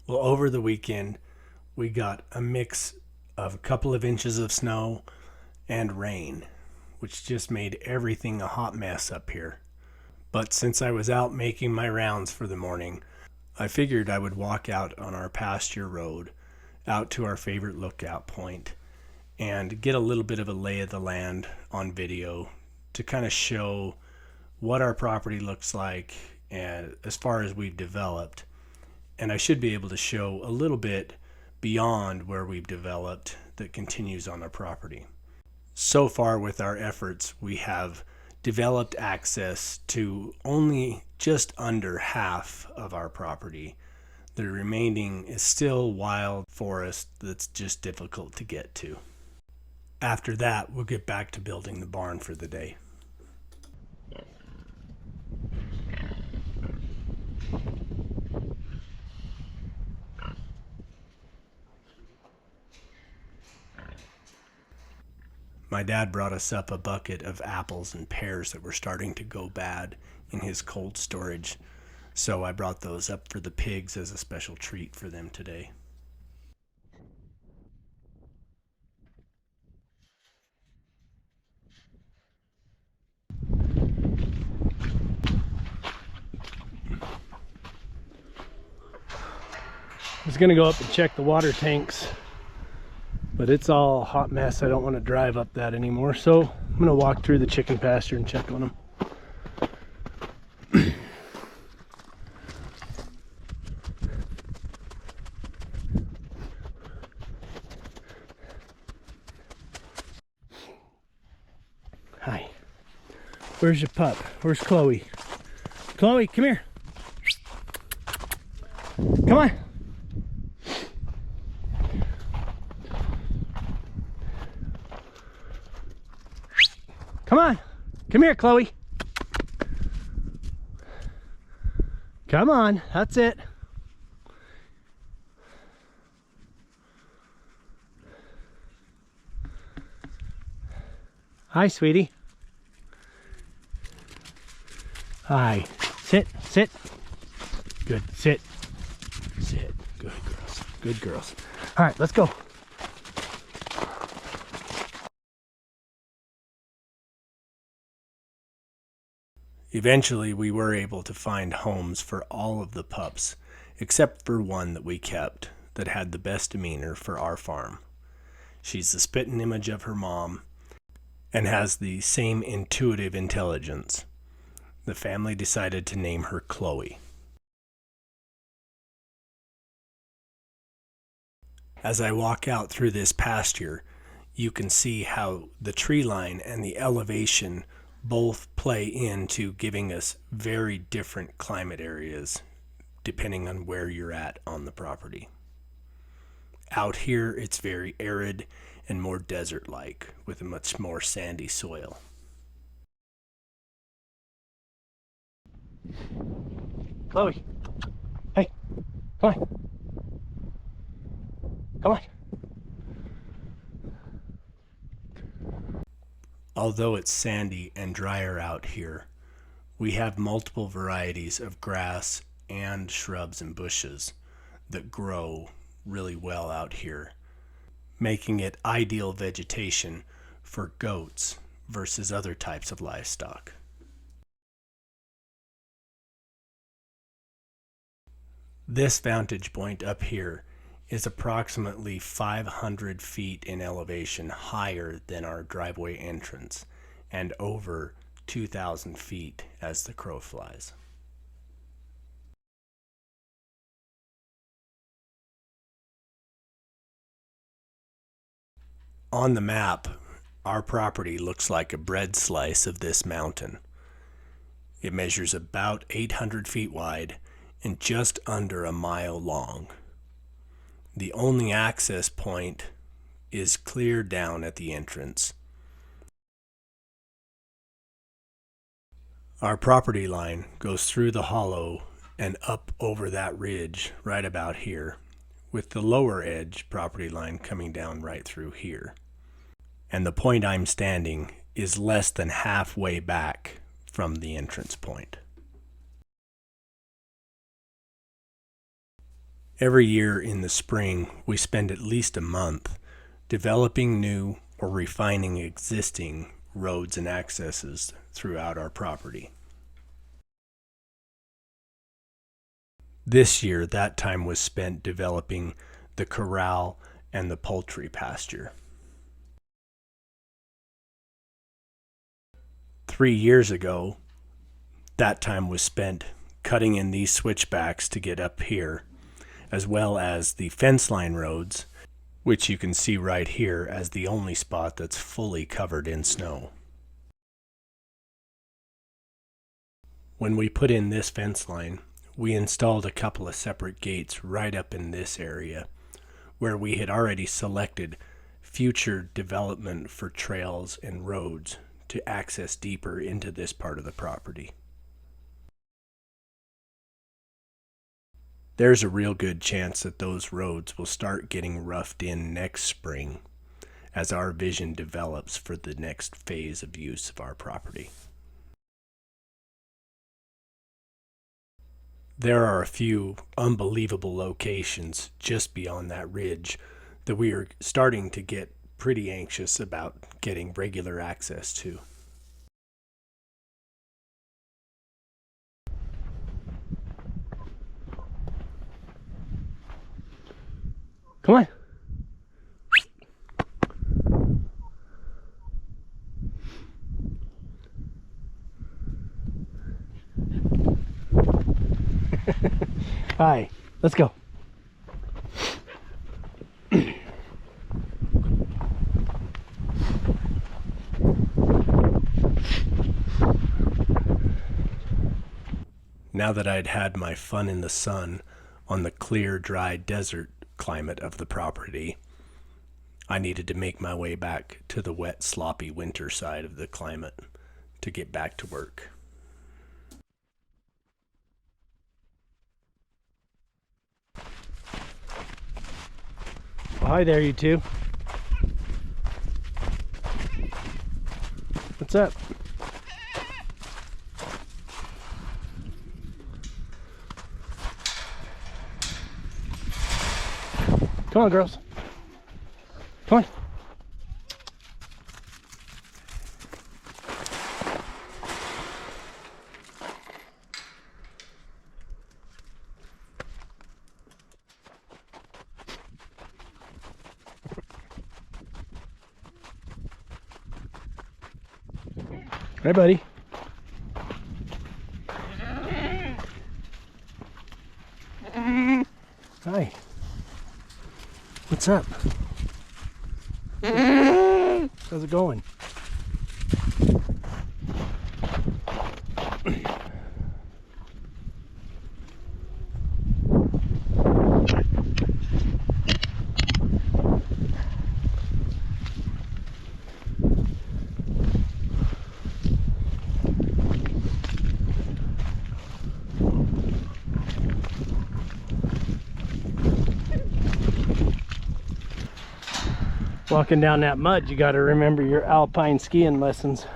Well, over the weekend, we got a mix of a couple of inches of snow and rain, which just made everything a hot mess up here. But since I was out making my rounds for the morning, I figured I would walk out on our pasture road out to our favorite lookout point and get a little bit of a lay of the land on video to kind of show what our property looks like and as far as we've developed. And I should be able to show a little bit beyond where we've developed that continues on our property. So far with our efforts, we have developed access to only just under half of our property. The remaining is still wild forest that's just difficult to get to. After that, we'll get back to building the barn for the day. My dad brought us up a bucket of apples and pears that were starting to go bad in his cold storage, so I brought those up for the pigs as a special treat for them today. I was going to go up and check the water tanks, but it's all a hot mess. I don't want to drive up that anymore, so I'm going to walk through the chicken pasture and check on them. Hi. Where's your pup? Where's Chloe? Chloe, come here. Come on. Come on. Come here, Chloe. Come on. That's it. Hi, sweetie. Hi. Sit. Sit. Good. Sit. Sit. Good girls. Good girls. All right, let's go. Eventually, we were able to find homes for all of the pups, except for one that we kept that had the best demeanor for our farm. She's the spitting image of her mom and has the same intuitive intelligence. The family decided to name her Chloe. As I walk out through this pasture, you can see how the tree line and the elevation both play into giving us very different climate areas depending on where you're at on the property. Out here, it's very arid and more desert-like with a much more sandy soil. Chloe, hey, come on. Come on. Although it's sandy and drier out here, we have multiple varieties of grass and shrubs and bushes that grow really well out here, making it ideal vegetation for goats versus other types of livestock. This vantage point up here is approximately 500 feet in elevation higher than our driveway entrance and over 2,000 feet as the crow flies. On the map, our property looks like a bread slice of this mountain. It measures about 800 feet wide and just under a mile long. The only access point is clear down at the entrance. Our property line goes through the hollow and up over that ridge right about here, with the lower edge property line coming down right through here. And the point I'm standing is less than halfway back from the entrance point. Every year in the spring, we spend at least a month developing new or refining existing roads and accesses throughout our property. This year, that time was spent developing the corral and the poultry pasture. 3 years ago, that time was spent cutting in these switchbacks to get up here, as well as the fence line roads, which you can see right here as the only spot that's fully covered in snow. When we put in this fence line, we installed a couple of separate gates right up in this area, where we had already selected future development for trails and roads to access deeper into this part of the property. There's a real good chance that those roads will start getting roughed in next spring as our vision develops for the next phase of use of our property. There are a few unbelievable locations just beyond that ridge that we are starting to get pretty anxious about getting regular access to. Come on. Hi, let's go. Now that I'd had my fun in the sun on the clear, dry desert climate of the property, I needed to make my way back to the wet, sloppy winter side of the climate to get back to work. Well, hi there, you two. What's up? Come on, girls. Come on. Hey, buddy. Hi. What's up? How's it going? Walking down that mud, you got to remember your alpine skiing lessons.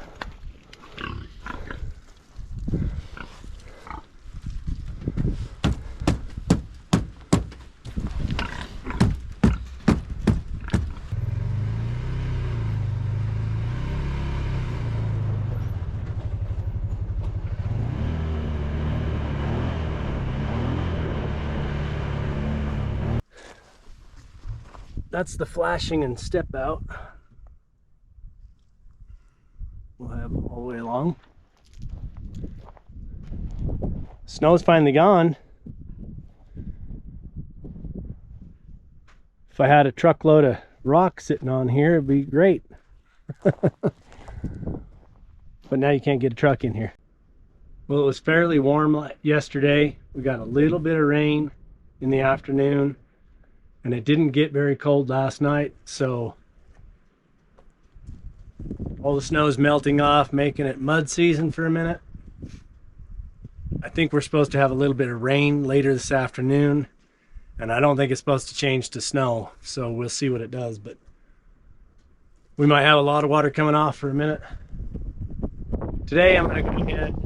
That's the flashing and step out we'll have all the way along. Snow's finally gone. If I had a truckload of rock sitting on here, it'd be great. But now you can't get a truck in here. Well, it was fairly warm yesterday. We got a little bit of rain in the afternoon, and it didn't get very cold last night, so all the snow's melting off, making it mud season for a minute. I think we're supposed to have a little bit of rain later this afternoon, and I don't think it's supposed to change to snow, so we'll see what it does, but we might have a lot of water coming off for a minute. Today I'm going to go ahead,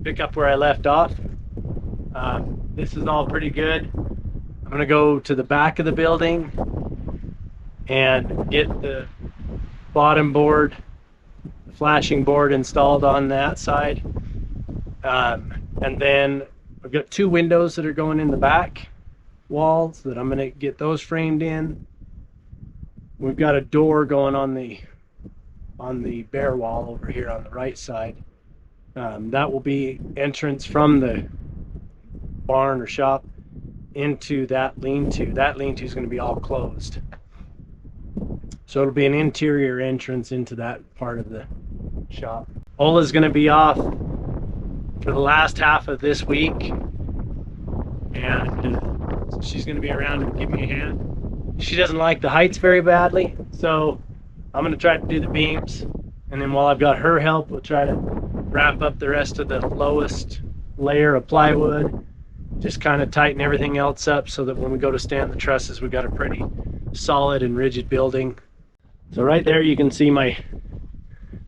pick up where I left off. this is all pretty good. I'm gonna go to the back of the building and get the bottom board, the flashing board installed on that side. And then I've got 2 windows that are going in the back walls that I'm gonna get those framed in. We've got a door going on the bare wall over here on the right side. That will be entrance from the barn or shop into that lean-to. That lean-to is going to be all closed. So it'll be an interior entrance into that part of the shop. Ola's going to be off for the last half of this week, and so she's going to be around and give me a hand. She doesn't like the heights very badly, so I'm going to try to do the beams, and then while I've got her help, we'll try to wrap up the rest of the lowest layer of plywood, just kind of tighten everything else up so that when we go to stand the trusses, we've got a pretty solid and rigid building. So right there you can see my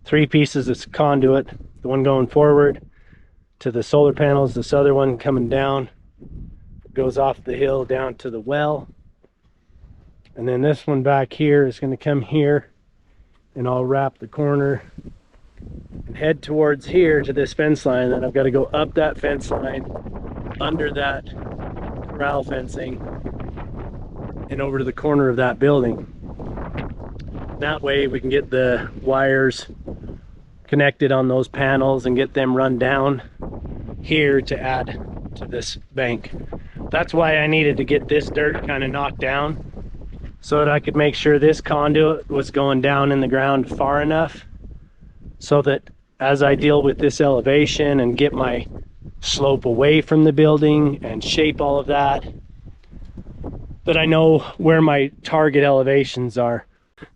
3 pieces of conduit, the one going forward to the solar panels, this other one coming down, goes off the hill down to the well, and then this one back here is going to come here, and I'll wrap the corner and head towards here to this fence line. Then I've got to go up that fence line, under that corral fencing, and over to the corner of that building. That way we can get the wires connected on those panels and get them run down here to add to this bank. That's why I needed to get this dirt kind of knocked down, so that I could make sure this conduit was going down in the ground far enough so that as I deal with this elevation and get my slope away from the building and shape all of that, that I know where my target elevations are.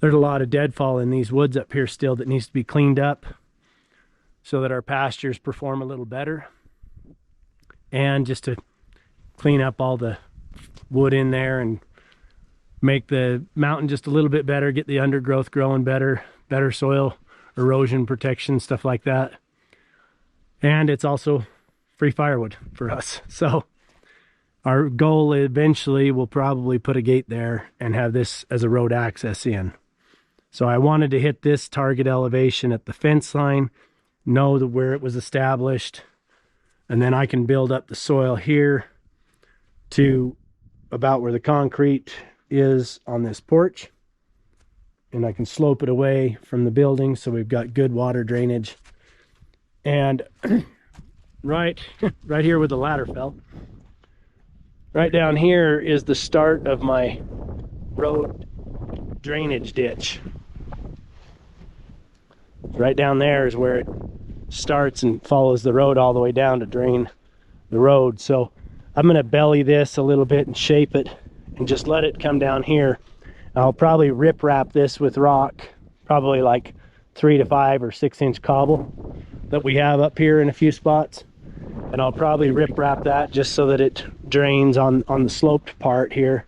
There's a lot of deadfall in these woods up here still that needs to be cleaned up so that our pastures perform a little better, and just to clean up all the wood in there and make the mountain just a little bit better, get the undergrowth growing better, better soil erosion protection, stuff like that. And it's also free firewood for us. So our goal eventually will probably put a gate there and have this as a road access in. So I wanted to hit this target elevation at the fence line, know where it was established, and then I can build up the soil here to about where the concrete is on this porch, and I can slope it away from the building so we've got good water drainage. And right here where the ladder fell, right down here is the start of my road drainage ditch. Right down there is where it starts and follows the road all the way down to drain the road. So I'm going to belly this a little bit and shape it and just let it come down here. I'll probably rip wrap this with rock, probably like 3 to 5 or 6 inch cobble that we have up here in a few spots. And I'll probably rip wrap that just so that it drains on the sloped part here.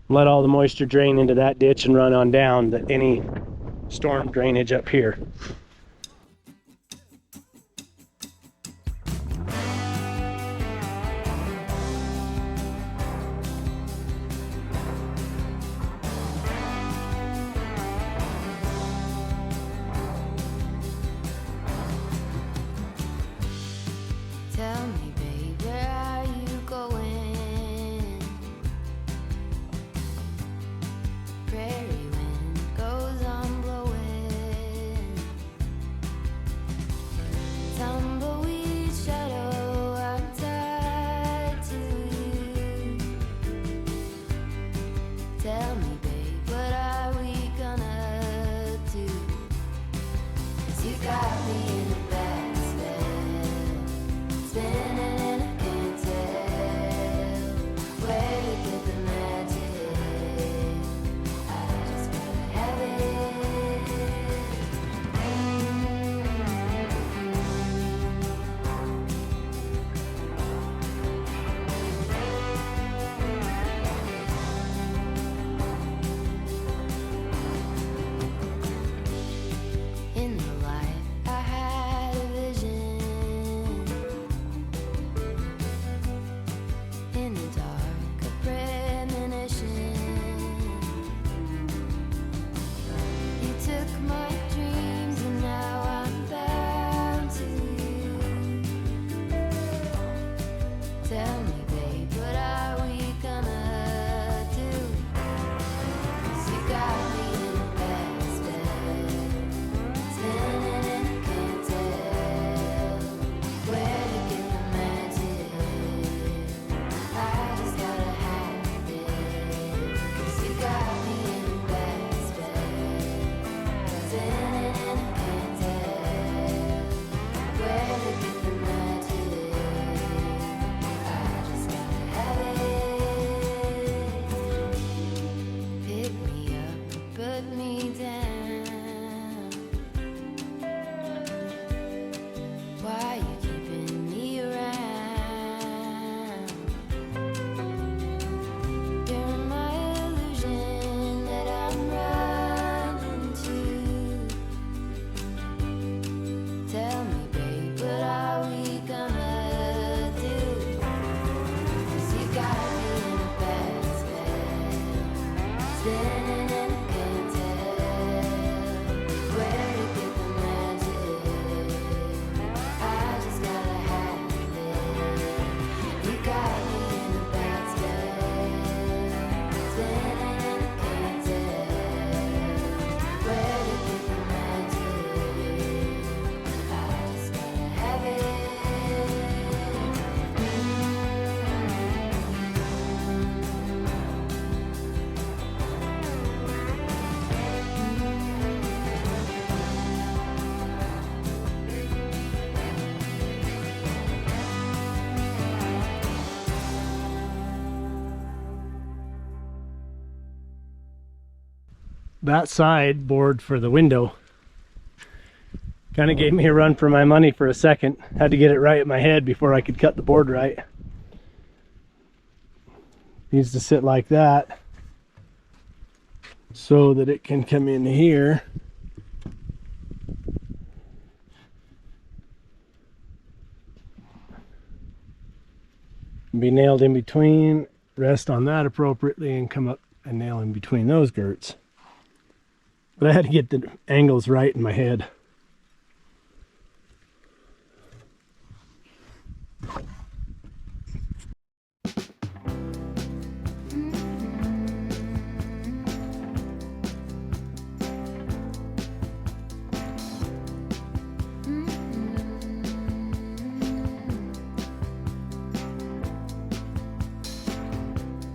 Let all the moisture drain into that ditch and run on down to any storm drainage up here. Tell me, babe, where are you going? Prairie wind goes on blowing. spinning and I can't tell where to get the magic. I just gotta have it. You got me in a bad space, spinning and I can't tell where to get the magic. I just gotta have it. That side board for the window kind of gave me a run for my money for a second. Had to get it right in my head before I could cut the board right. Needs to sit like that so that it can come in here. Be nailed in between, rest on that appropriately, and come up and nail in between those girts. But I had to get the angles right in my head.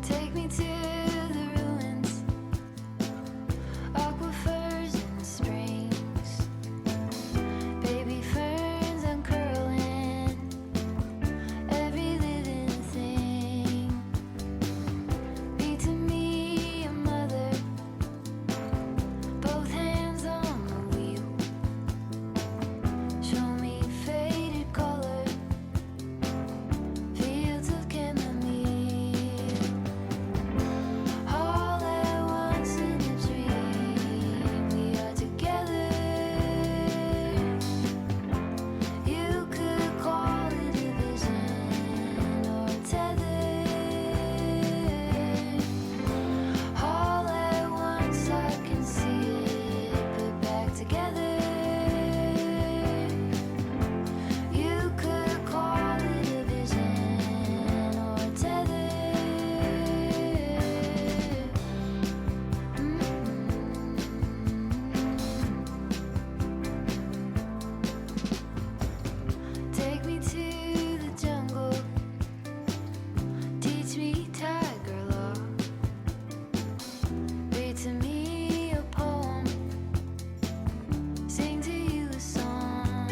Take me to the ruins, aquifers and springs, baby ferns uncurling, every living thing. Be to me a mother, both hands on the wheel. Show me faded color, fields of chamomile. All at once in a dream, we are together. You could call it a vision or a tether. All at once I can see it put back together. You could call it a vision or a tether. Take me to the jungle, teach me tiger law, read to me a poem, sing to you a song,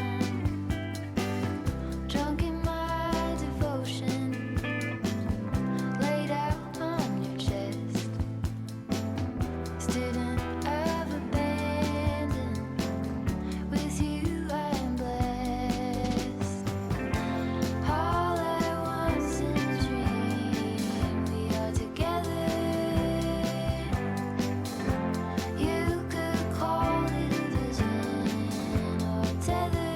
drunk in my devotion, laid out on your chest, student of abandon, with you I am blessed. All at once in a dream, we are together. You could call it a vision or a tether.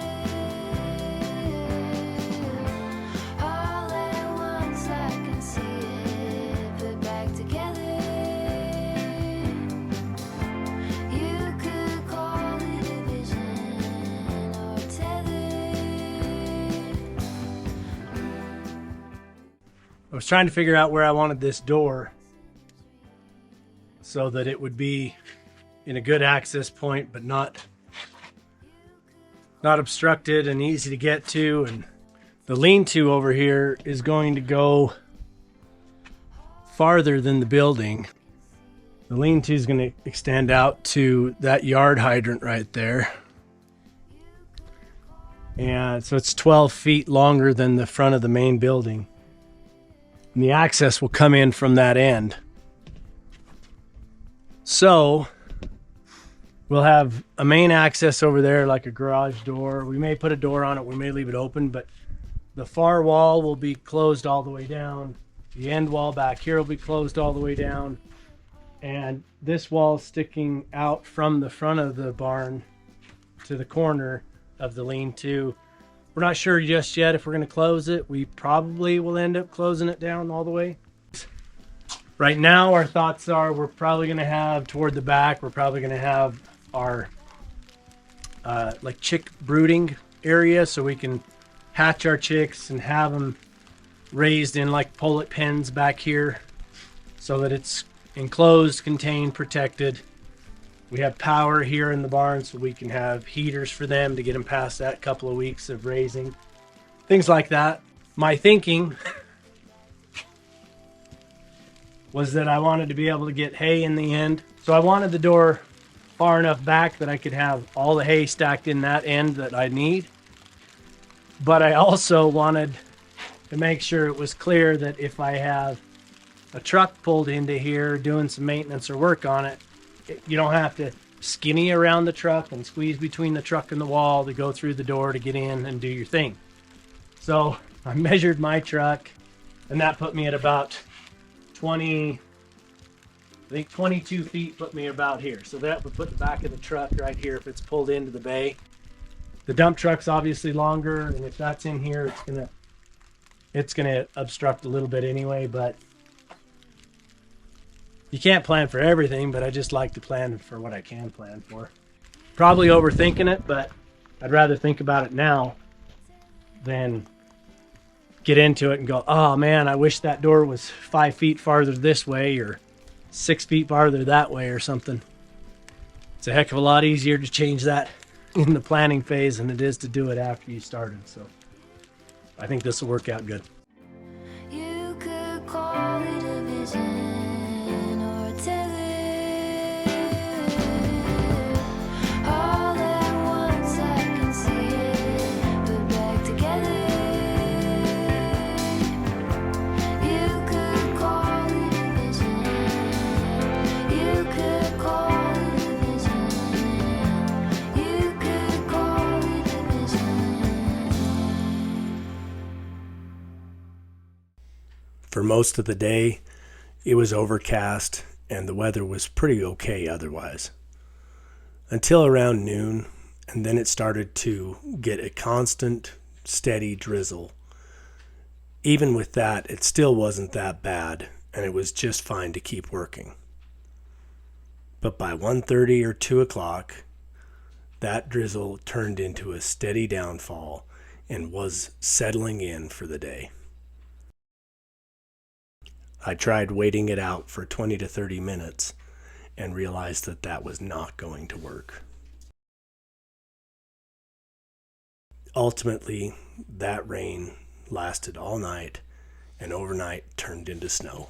All at once I can see it put back together. You could call it a vision or a tether. I was trying to figure out where I wanted this door so that it would be in a good access point, but not obstructed and easy to get to. And the lean-to over here is going to go farther than the building. The lean-to is going to extend out to that yard hydrant right there. And so it's 12 feet longer than the front of the main building. And the access will come in from that end. So we'll have a main access over there, like a garage door. We may put a door on it, we may leave it open, but the far wall will be closed all the way down. The end wall back here will be closed all the way down. And this wall sticking out from the front of the barn to the corner of the lean-to. We're not sure just yet if we're going to close it. We probably will end up closing it down all the way. Right now, our thoughts are we're probably going to have toward the back, we're probably going to have our like chick brooding area so we can hatch our chicks and have them raised in like pullet pens back here so that it's enclosed, contained, protected. We have power here in the barn so we can have heaters for them to get them past that couple of weeks of raising. Things like that. My thinking was that I wanted to be able to get hay in the end. So I wanted the door far enough back that I could have all the hay stacked in that end that I need. But I also wanted to make sure it was clear that if I have a truck pulled into here doing some maintenance or work on it, you don't have to skinny around the truck and squeeze between the truck and the wall to go through the door to get in and do your thing. So I measured my truck, and that put me at about 22 feet put me about here. So that would put the back of the truck right here if it's pulled into the bay. The dump truck's obviously longer, and if that's in here, it's gonna obstruct a little bit anyway, but you can't plan for everything, but I just like to plan for what I can plan for. Probably overthinking it, but I'd rather think about it now than get into it and go, oh man, I wish that door was 5 feet farther this way or 6 feet farther that way or something. It's a heck of a lot easier to change that in the planning phase than it is to do it after you started. So I think this will work out good. You could call it a vision or a telling. All at once I can see it, put back together. You could call it a vision. You could call it a vision. You could call it a vision. For most of the day, it was overcast and the weather was pretty okay otherwise. Until around noon, and then it started to get a constant, steady drizzle. Even with that, it still wasn't that bad, and it was just fine to keep working. But by 1:30 or 2 o'clock, that drizzle turned into a steady downfall and was settling in for the day. I tried waiting it out for 20 to 30 minutes and realized that that was not going to work. Ultimately, that rain lasted all night and overnight turned into snow.